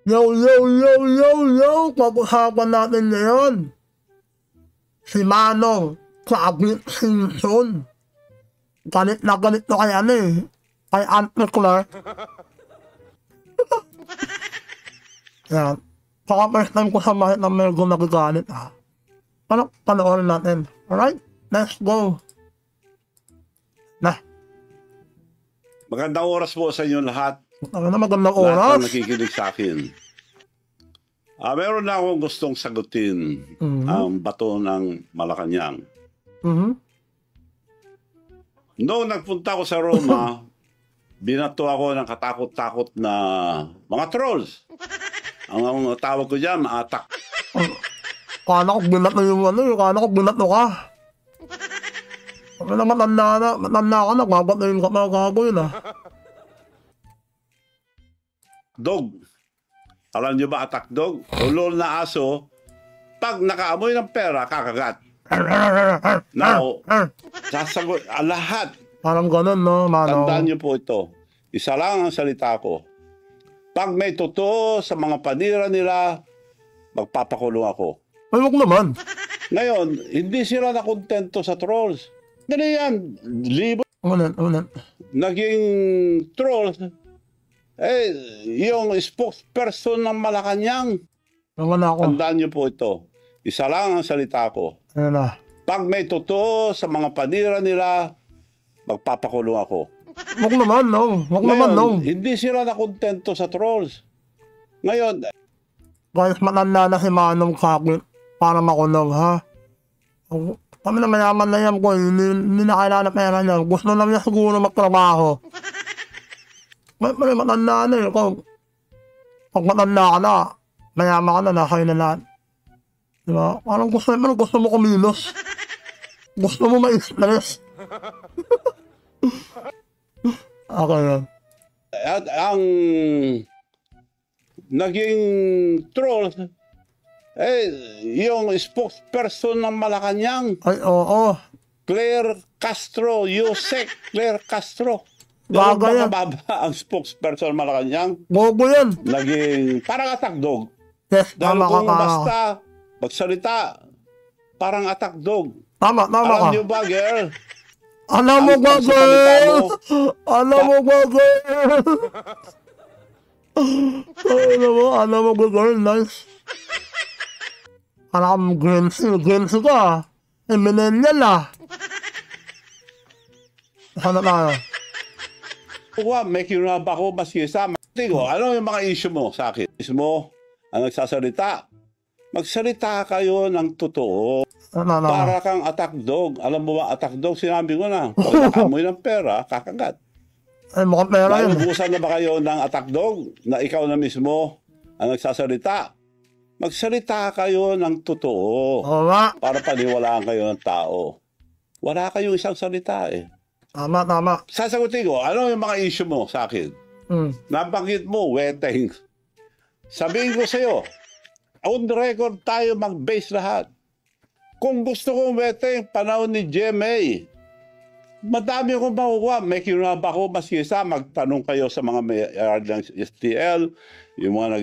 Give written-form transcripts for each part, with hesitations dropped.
Yo, yo, yo, yo, yo! Pag-usapan natin ngayon. Si Manong Sabit Simpson. Galit na galit na kay ano eh. Kay Auntie Claire. Yan. Saka first time ko sa mahit na medyo nagagalit ha. Panoorin natin. Alright? Let's go. Na. Magandang oras po sa inyo lahat. Magandang Lahat oras. na nakikinig sa akin. Meron na akong gustong sagutin ang bato ng Malacanang. Noong nagpunta ako sa Roma, binato ako ng katakot-takot na mga trolls. Ang tawag ko dyan, maatak. Kala ko binato yung ano, kala ko binato ka. Kami na matanda ka, nagbabatayin ka mga gagawin ah. Dog. Alam niyo ba, attack dog? Ulol na aso, pag nakaamoy ng pera, kakagat. Now, sasagot, lahat. Parang ganun, no, Manong? Tandaan niyo po ito. Isa lang ang salita ko. Pag may totoo sa mga panira nila, magpapakulong ako. Ay, wag naman. Ngayon, hindi sila nakontento sa trolls. Ganun yan. Libo Ulan. naging trolls. Yung spokesperson ng Malacanang. Naman ako. Tandaan niyo po ito. Isa lang ang salita ko. Ayan na. Pag may totoo sa mga panira nila, magpapakulong ako. Wag naman, no. Wag naman, no. Hindi sila nakontento sa trolls. Ngayon, Guys, matanda na si Manong Sabit para makulong, ha? Kami na mayaman na yan ko, hindi na kailangan pera niya. Gusto lang niya siguro magtrabaho. May matanda na eh. Pag matanda ka na, mayaman ka na, nasa na lahat. Diba? Parang gusto mo kumilos. Gusto mo ma-stress. Okay yan. at ang naging troll, yung spokesperson ng Malacanang, Ay, oo. Claire Castro, Yusek Claire Castro. Bago yan. Baba ang spokesperson ng Malacanang, Bobo yan. naging parang attack dog. Yes, Dahil tama ka kung ka. basta magsalita, parang attack dog. Tama ka. Alam niyo ba, girl? Alam mo ang ba, pagsasalita girl? mo, Alam mo ba, girl? Alam mo ba, girl? Nice. Alam mo, Grimsy ka. Millennial ah. Sana tayo. May kinunab ako maskisa. Tigo, ano yung mga issue mo sa akin? Mismo, ang nagsasalita. Magsalita kayo ng totoo. Para kang attack dog. Alam mo ba, attack dog, sinabi ko na. Pag nakamoy ng pera, kakagat. Ay, mukhang pera yun. Nalubusan na ba kayo ng attack dog na ikaw na mismo ang nagsasalita? Magsalita kayo ng totoo. Oo nga. Para paniwalaan kayo ng tao. Wala kayong isang salita eh. Tama. Sasagutin ko, ano yung mga issue mo sa akin? Nabanggit mo, weteng. Sabihin ko sa'yo, on the record tayo mag-base lahat. Kung gusto kong weteng, panahon ni GMA, madami akong makukuha. May kinunab ako maskisa, magtanong kayo sa mga may ng STL, yung mga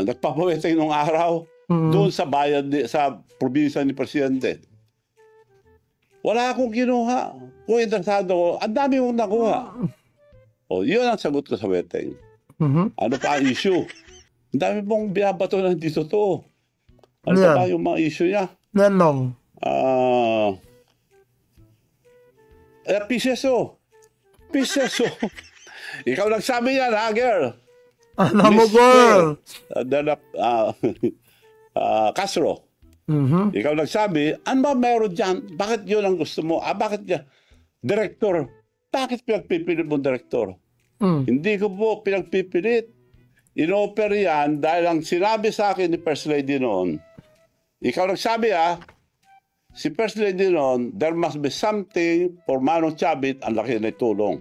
nagpapaweteng nung araw, doon sa bayan, sa probinsya ni Presidente. Wala akong kinuha. Kung interesado ko, ang dami mong nakuha. O, yun ang sagot ko sa weteng. Ano pa ang issue? Ang dami mong binabato na hindi totoo. Ano pa yung mga issue niya? Nenong. Piseso. Ikaw nagsabi yan, ha, girl? Alam mo, girl. Castro. Ikaw nagsabi, ano ba meron dyan? Bakit yun ang gusto mo? Bakit yan? Direktor. Bakit pinagpipilit mo direktor? Hindi ko po pinagpipilit. In-offer yan dahil ang sinabi sa akin ni First Lady noon, ikaw nagsabi si First Lady noon, there must be something for Manong Chavit, ang laki na tulong.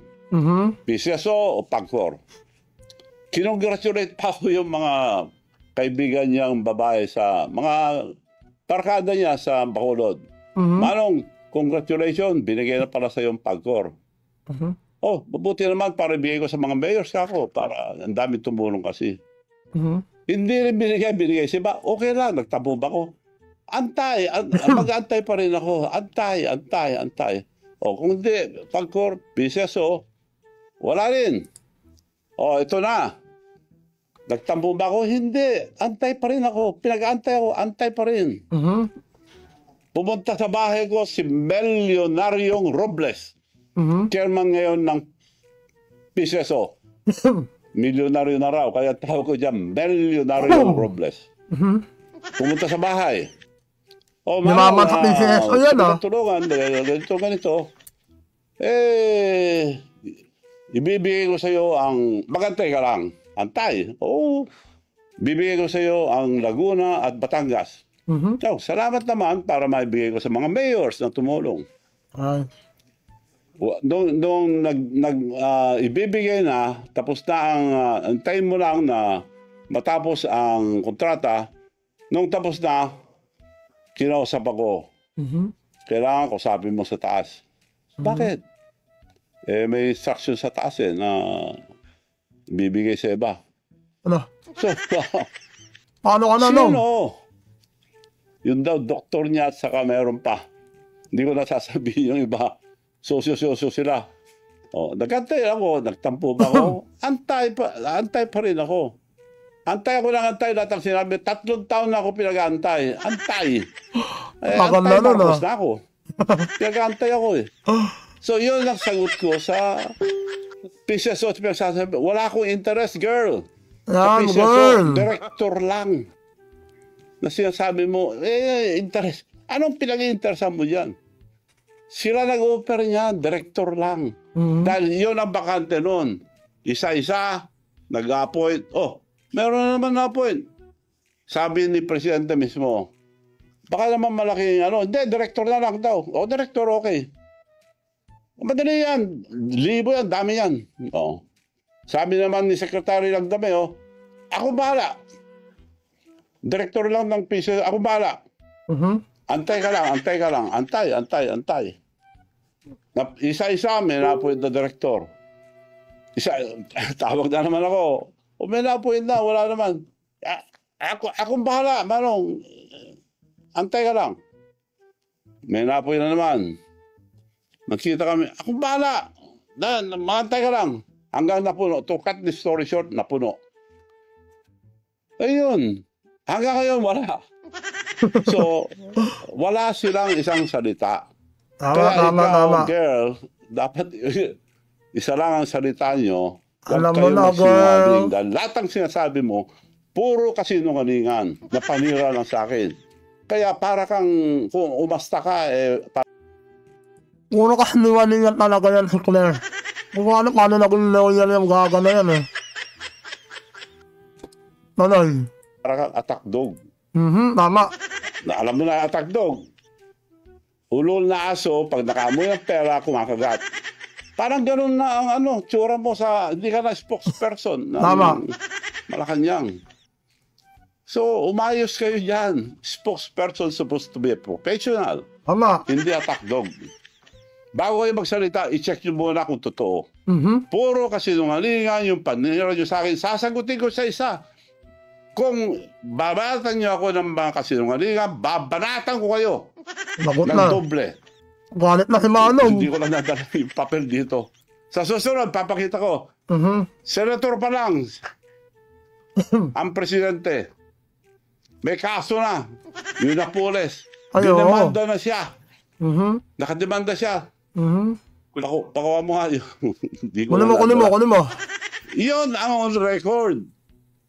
PCSO o PAGCOR. Kinongratulate pa ko yung mga kaibigan niyang babae sa mga barkada niya sa Bacolod. Manong, congratulations, binigay na pala sa yung PAGCOR. Oh, mabuti naman para ibigay ko sa mga mayors ako para ang dami tumulong kasi. Hindi rin binigay. Siya okay lang, nagtabog ako. Antay, mag-antay pa rin ako. Antay. O kung hindi, pagkor, PCSO, wala rin. O, ito na. Nagtambo ba ako? Hindi. Antay pa rin ako. Pinag-antay ako, antay pa rin. Pumunta sa bahay ko si Melionaryong Robles. Chairman ngayon ng PCSO. Milyonaryo na raw, kaya tawag ko dyan, Melionaryong Robles. Pumunta sa bahay. O, Yumaman sa PCSO yan, tulungan, ganito. Ibibigay ko sa iyo ang, magantay ka lang, antay. Oo, bibigay ko sa iyo ang Laguna at Batangas. So, salamat naman para maibigay ko sa mga mayors na tumulong. Nung ibibigay na, tapos na antayin mo lang na matapos ang kontrata, nung tapos na, kinausap ako. Kailangan kausapin mo sa taas. Bakit? May instruction sa taas na bibigay sa iba. Ano? So, paano ka na, sino? Yun daw, doktor niya at saka meron pa. Hindi ko nasasabihin yung iba. Sosyo sila. O, nagantay ako, nagtampo ba ako? Antay pa rin ako. Antay lahat ang sinabi. 3 taon na ako pinag-antay. Antay tapos na ako. Pinag-antay ako So, yun ang sagot ko sa PCSO. Wala akong interest, girl. Sa PCSO, director lang. Na sinasabi mo, interest. Anong pinag-interesan mo dyan? Sila nag-offer niya, director lang. Dahil yun ang bakante nun. Isa-isa, nag-appoint. Oh, meron na naman na-appoint. Sabi ni Presidente mismo, baka naman malaking hindi, director na lang daw. O, director, okay. Madali yan. Libo yan, dami yan. O. Sabi naman ni Secretary Lagdame, ako bahala. Director lang ng PCSO, ako bahala. Antay ka lang. Antay. Isa-isa, may na-appoint na director. Tawag na naman ako. O may na-appoint na, wala naman. Akong bahala, Manong. Antay ka lang. May na-appoint na naman. Nagkita kami, akong bahala. Mantay ka lang. Hanggang napuno. To cut the story short, napuno. Ayun. Hanggang ngayon, wala. So, wala silang isang salita. Kaya ikaw, girl, dapat isa lang ang salita nyo. Huwag kayo magsinungaling. Dahil lahat ang sinasabi mo, puro kasinungalingan na panira lang sa akin. Kaya para kang, kung umasta ka, puro kasinungalingan talaga yan, Claire. Kung paano naging loyal yung gaga na yan Nanay. Para kang attack dog. Tama. Alam mo na attack dog. Ulol na aso, pag nakaamoy ng pera, kumakagat. Parang ganun na ang tsura mo sa, hindi ka na spokesperson. Tama. Malacanang. So, umayos kayo dyan. Spokesperson supposed to be a professional. Tama. Hindi attack dog. Bago kayo magsalita, i-check nyo muna kung totoo. Puro kasinungalingan yung panira nyo sa akin. Sasagutin ko sa isa. Kung babanatan nyo ako ng mga kasinungalingan, babanatan ko kayo. Lagot ng na. doble. Galit na si Manong. Hindi ko lang nadala yung papel dito. Sa susunod, papakita ko. Senator pa lang. Ang presidente. May kaso na. Yung Napoles. Dinamanda na siya. Nakademanda siya. Pakawa mo nga yun. Kunin mo. Yun ang on record.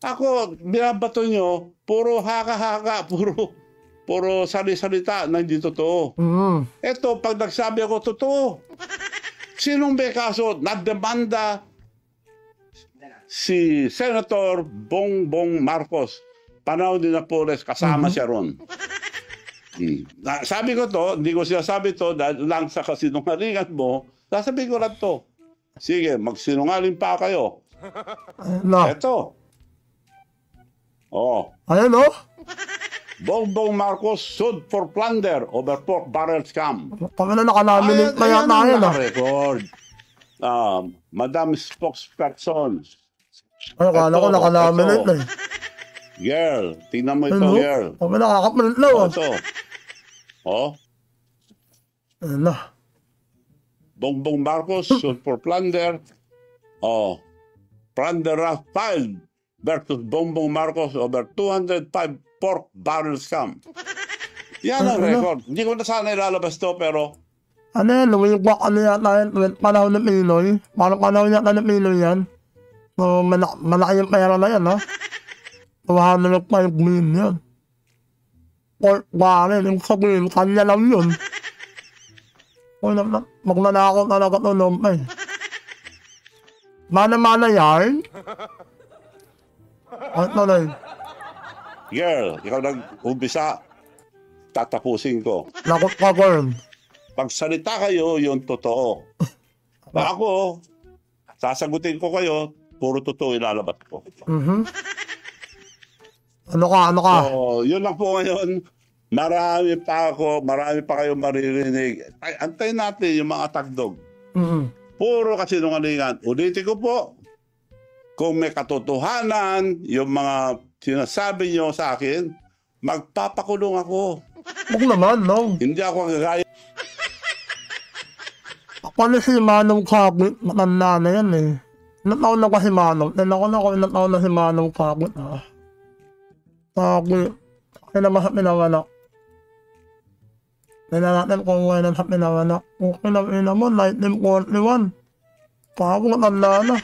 Ako, binabato nyo, puro haka-haka, puro sali-salita na hindi totoo. Eto, pag nagsabi ako, totoo. Sinong may kaso? Nademanda si Senator Bongbong Marcos. Panahon ni Napoles, kasama siya ron. Sabi ko to, hindi ko sinasabi to dahil lang sa kasinungalingan mo, sasabihin ko lang to. Sige, magsinungaling pa kayo. Eto. Ayan Bongbong Marcos sued for plunder over pork barrel scam. Kami na nakalaminate na yata yan record. Madam Spokesperson. Ay, akala ko nakalaminate na eh. Girl, tingnan mo ito, Ano? girl. Kami nakakapalit na oh. Ito. Oh, Ayun na. Bongbong Marcos sued for plunder. Oh, plunder raft filed versus Bongbong Marcos over 205 pork barrel scam. Yan ang Ano? record. Hindi ko na sana ilalabas to, pero Ano yan, lumiwak ano yata yan, panahon ng Pinoy. Parang panahon yata ng Pinoy yan. So, malaki yung pera na yan, ha? 205 million. Pork barrel, yung sabihin, kanya lang yun. Uy, magnanakaw talaga ito, Lompay. Mana-mana yan? At tuloy. girl, ikaw nag-umpisa, tatapusin ko. Lakot ka, girl. Pagsalita kayo, yung totoo. Ako, sasagutin ko kayo, puro totoo ilalabas ko. Ano ka? So, yun lang po ngayon. Marami pa kayong maririnig. Ay, antayin natin yung mga tagdog. Puro kasinungalingan. Ulitin ko po, kung may katotohanan, yung mga sinasabi nyo sa akin, magpapakulong ako. Huwag naman, no? Hindi ako gagaya. Ako na si Manong Kabit, matanda na yan eh. Ilang taon na ba si Manong? Ilang taon na si Manong Kabit, ha? Kabit. Kaya naman sa pinawanak. Tignan natin kung kailan sa pinawanak. Okay na mo, 1941. Kabit, matanda na.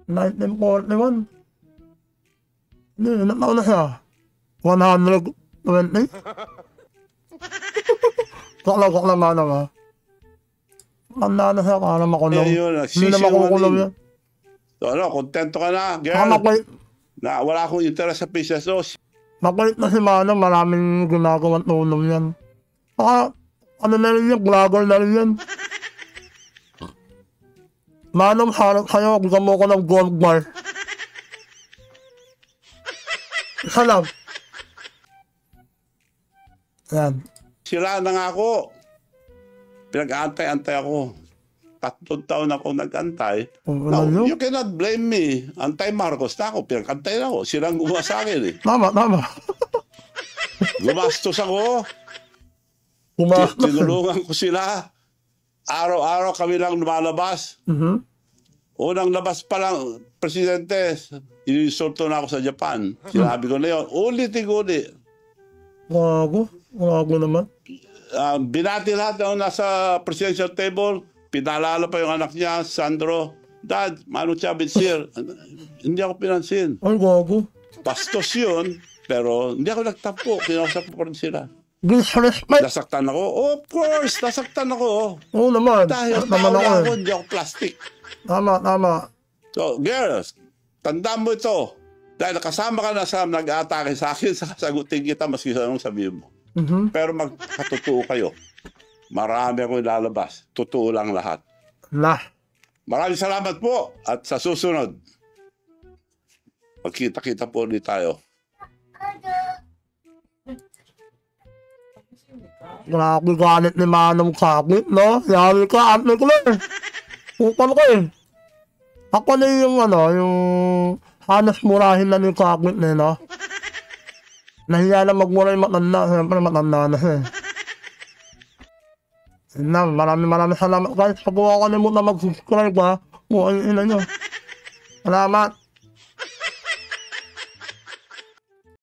1941. Hindi, ilang taon na siya? 120? Kakla Manong, ha? Tanda na siya para makulong. Hindi na makukulong yan. So ano, kontento ka na, girl? Mapait. Na wala akong interest sa PCSO. Mapait na si Manong, maraming ginagawang tulong yan. Saka, ano na rin yan, vlogger na rin yan. Manong, harap kayo, gamo ko ng gold bar. Isa lang. Yan. Sila na nga ako. Pinag-aantay-antay ako. 3 taon ako nag-antay. Now, you cannot blame me. Antay-Marcos na ako. Pinag-antay na ako. Silang gumawa sa akin eh. Tama. Gumastos ako. Pumasok. Tinulungan ko sila. Araw-araw kami lang lumalabas. Unang labas pa lang, Presidente, inisulto na ako sa Japan. Sinabi ko na yun, ulit-ulit. Gago naman. Binati lahat na nasa presidential table, pinalala pa yung anak niya, Sandro. Dad, Manong Chavez here. Hindi ako pinansin. Ay, gago. Bastos yun, pero hindi ako nagtampo. Kinausap ko pa rin sila. Disrespect. Nasaktan ako? Of course, nasaktan ako. Oo naman. Dahil Naman tao ako ako, hindi ako plastic. Tama. So, girls, tandaan mo ito. Dahil nakasama ka na sa nag-aatake sa akin, sasagutin kita maski sa anong sabihin mo. Pero magkatotoo kayo. Marami akong ilalabas. Totoo lang lahat. Maraming salamat po. At sa susunod, magkita-kita po ulit tayo. Grabe galit ni Manong Kabit, no? Yari ka, Ate Claire. Upal ko eh. Ako na yung yung halos murahin na ni Kabit na, no? Nahiya na magmura yung matanda. Siyempre matanda na siya. Maraming salamat guys. Pag huwag ko na muna mag-subscribe, ha? Huwag ina nyo. Salamat.